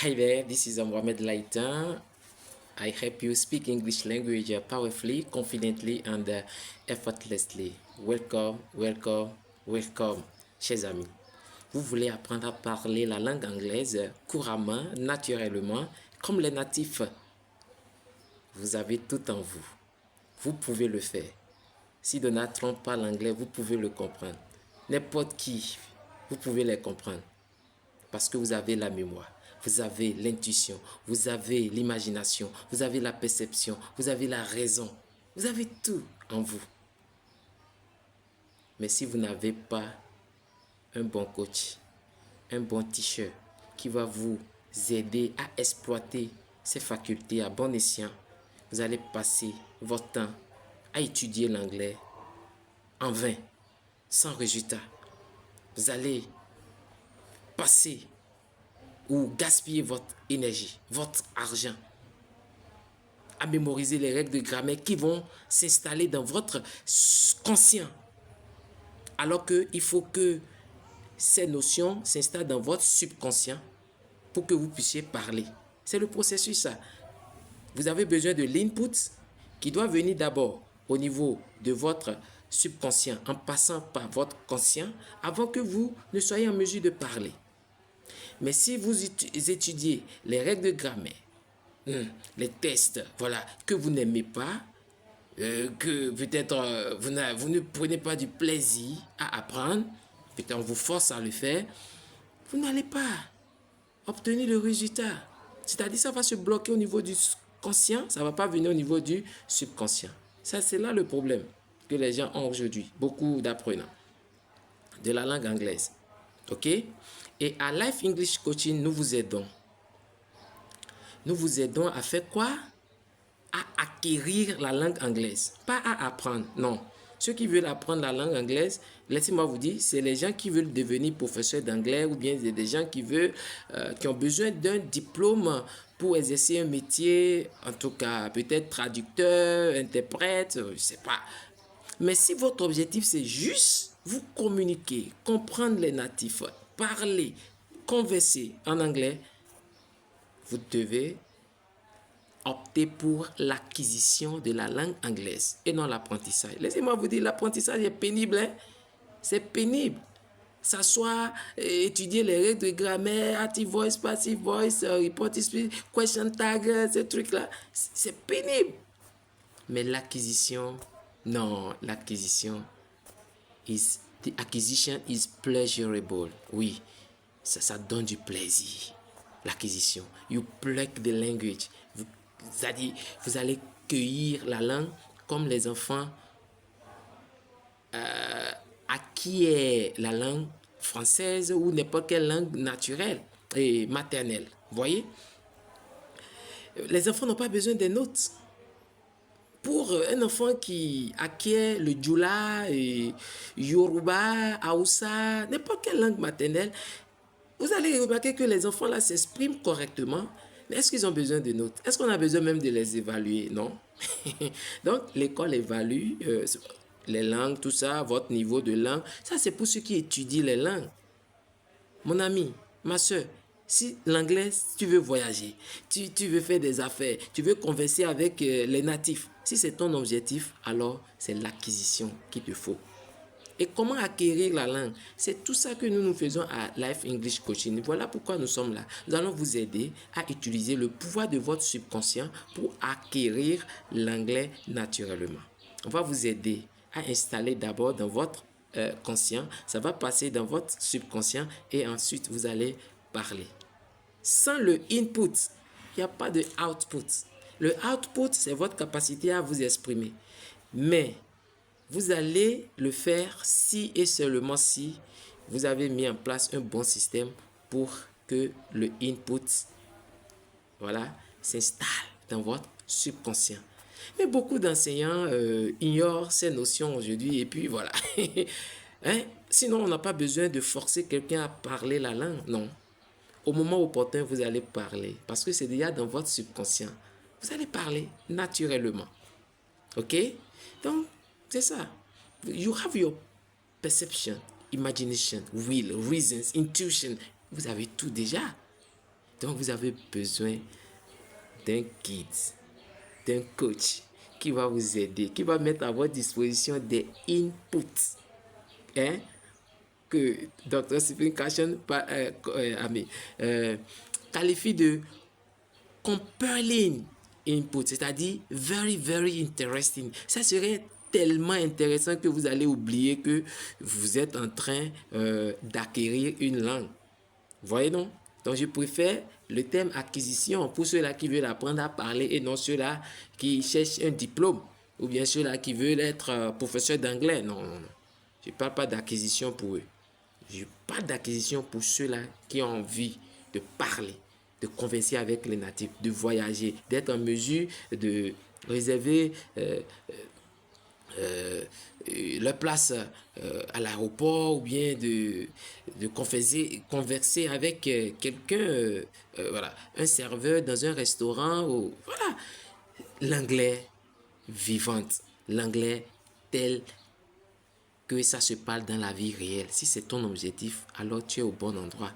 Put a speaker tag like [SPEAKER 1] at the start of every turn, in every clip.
[SPEAKER 1] Hi there, this is Mohamed Laitan. I help you speak English language powerfully, confidently, and effortlessly. Welcome, welcome, welcome, chers amis. Vous voulez apprendre à parler la langue anglaise couramment, naturellement, comme les natifs. Vous avez tout en vous. Vous pouvez le faire. Si Donald Trump parle anglais, vous pouvez le comprendre. N'importe qui, vous pouvez les comprendre. Parce que vous avez la mémoire, vous avez l'intuition, vous avez l'imagination, vous avez la perception, vous avez la raison. Vous avez tout en vous. Mais si vous n'avez pas un bon coach, un bon teacher qui va vous aider à exploiter ces facultés à bon escient, vous allez passer votre temps à étudier l'anglais en vain, sans résultat. Vous allez passer ou gaspiller votre énergie, votre argent à mémoriser les règles de grammaire qui vont s'installer dans votre conscient. Alors qu'il faut que ces notions s'installent dans votre subconscient pour que vous puissiez parler. C'est le processus, ça. Vous avez besoin de l'input qui doit venir d'abord au niveau de votre subconscient en passant par votre conscient avant que vous ne soyez en mesure de parler. Mais si vous étudiez les règles de grammaire, les tests, voilà, que vous n'aimez pas, que peut-être vous ne prenez pas du plaisir à apprendre, peut-être on vous force à le faire, vous n'allez pas obtenir le résultat. C'est-à-dire ça va se bloquer au niveau du conscient, ça ne va pas venir au niveau du subconscient. Ça, c'est là le problème que les gens ont aujourd'hui, beaucoup d'apprenants de la langue anglaise. OK? Et à Life English Coaching, nous vous aidons. Nous vous aidons à faire quoi? À acquérir la langue anglaise. Pas à apprendre, non. Ceux qui veulent apprendre la langue anglaise, laissez-moi vous dire, c'est les gens qui veulent devenir professeurs d'anglais ou bien des gens qui ont besoin d'un diplôme pour exercer un métier, en tout cas peut-être traducteur, interprète, je ne sais pas. Mais si votre objectif c'est juste vous communiquer, comprendre les natifs, parler, converser en anglais, vous devez opter pour l'acquisition de la langue anglaise et non l'apprentissage. Laissez-moi vous dire, l'apprentissage est pénible. Hein? C'est pénible. S'asseoir, étudier les règles de grammaire, active voice, passive voice, report speech, question tag, ces trucs-là, c'est pénible. Mais l'acquisition, non, the acquisition is pleasurable. Oui, ça donne du plaisir. L'acquisition. You pluck the language. C'est-à-dire, vous allez cueillir la langue comme les enfants acquièrent la langue française ou n'importe quelle langue naturelle et maternelle. Vous voyez? Les enfants n'ont pas besoin des notes. Pour un enfant qui acquiert le Djoula, Yoruba, Hausa, n'importe quelle langue maternelle, vous allez remarquer que les enfants là s'expriment correctement. Mais est-ce qu'ils ont besoin de notes? Est-ce qu'on a besoin même de les évaluer? Non. Donc, l'école évalue les langues, tout ça, votre niveau de langue. Ça, c'est pour ceux qui étudient les langues. Mon ami, ma soeur, si l'anglais, si tu veux voyager, tu veux faire des affaires, tu veux converser avec les natifs, si c'est ton objectif, alors c'est l'acquisition qu'il te faut. Et comment acquérir la langue? C'est tout ça que nous faisons à Life English Coaching. Voilà pourquoi nous sommes là. Nous allons vous aider à utiliser le pouvoir de votre subconscient pour acquérir l'anglais naturellement. On va vous aider à installer d'abord dans votre conscient. Ça va passer dans votre subconscient et ensuite vous allez parler. Sans le input, il n'y a pas de output. Le output, c'est votre capacité à vous exprimer. Mais vous allez le faire si et seulement si vous avez mis en place un bon système pour que le input, voilà, s'installe dans votre subconscient. Mais beaucoup d'enseignants ignorent ces notions aujourd'hui et puis voilà. Hein? Sinon, on n'a pas besoin de forcer quelqu'un à parler la langue, non. Au moment opportun, vous allez parler parce que c'est déjà dans votre subconscient. Vous allez parler naturellement. OK? Donc, c'est ça. You have your perception, imagination, will, reasons, intuition. Vous avez tout déjà. Donc, vous avez besoin d'un guide, d'un coach qui va vous aider, qui va mettre à votre disposition des inputs, hein, que Dr. Stephen Cashin qualifie de compelling input, c'est-à-dire very, very interesting. Ça serait tellement intéressant que vous allez oublier que vous êtes en train d'acquérir une langue. Voyez donc? Donc, je préfère le thème acquisition pour ceux-là qui veulent apprendre à parler et non ceux-là qui cherchent un diplôme ou bien ceux-là qui veulent être professeur d'anglais. Non, non, non. Je ne parle pas d'acquisition pour eux. Je parle d'acquisition pour ceux-là qui ont envie de parler, de converser avec les natifs, de voyager, d'être en mesure de réserver leur place à l'aéroport ou bien de converser avec quelqu'un, voilà, un serveur dans un restaurant. Ou, voilà, l'anglais vivante, l'anglais tel que ça se parle dans la vie réelle. Si c'est ton objectif, alors tu es au bon endroit.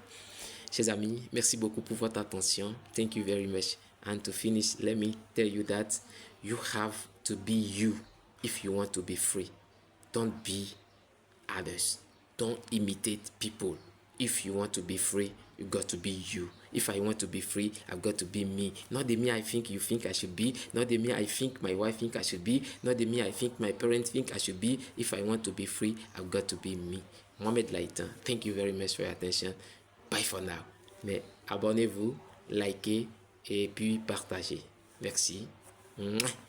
[SPEAKER 1] Chers amis, merci beaucoup pour votre attention. Thank you very much. And to finish, let me tell you that you have to be you if you want to be free. Don't be others. Don't imitate people. If you want to be free, you got to be you. If I want to be free, I've got to be me. Not the me I think you think I should be. Not the me I think my wife think I should be. Not the me I think my parents think I should be. If I want to be free, I've got to be me. Mohamed Laitan, thank you very much for your attention. Bye for now. Mais abonnez-vous, likez et puis partagez. Merci. Mouah.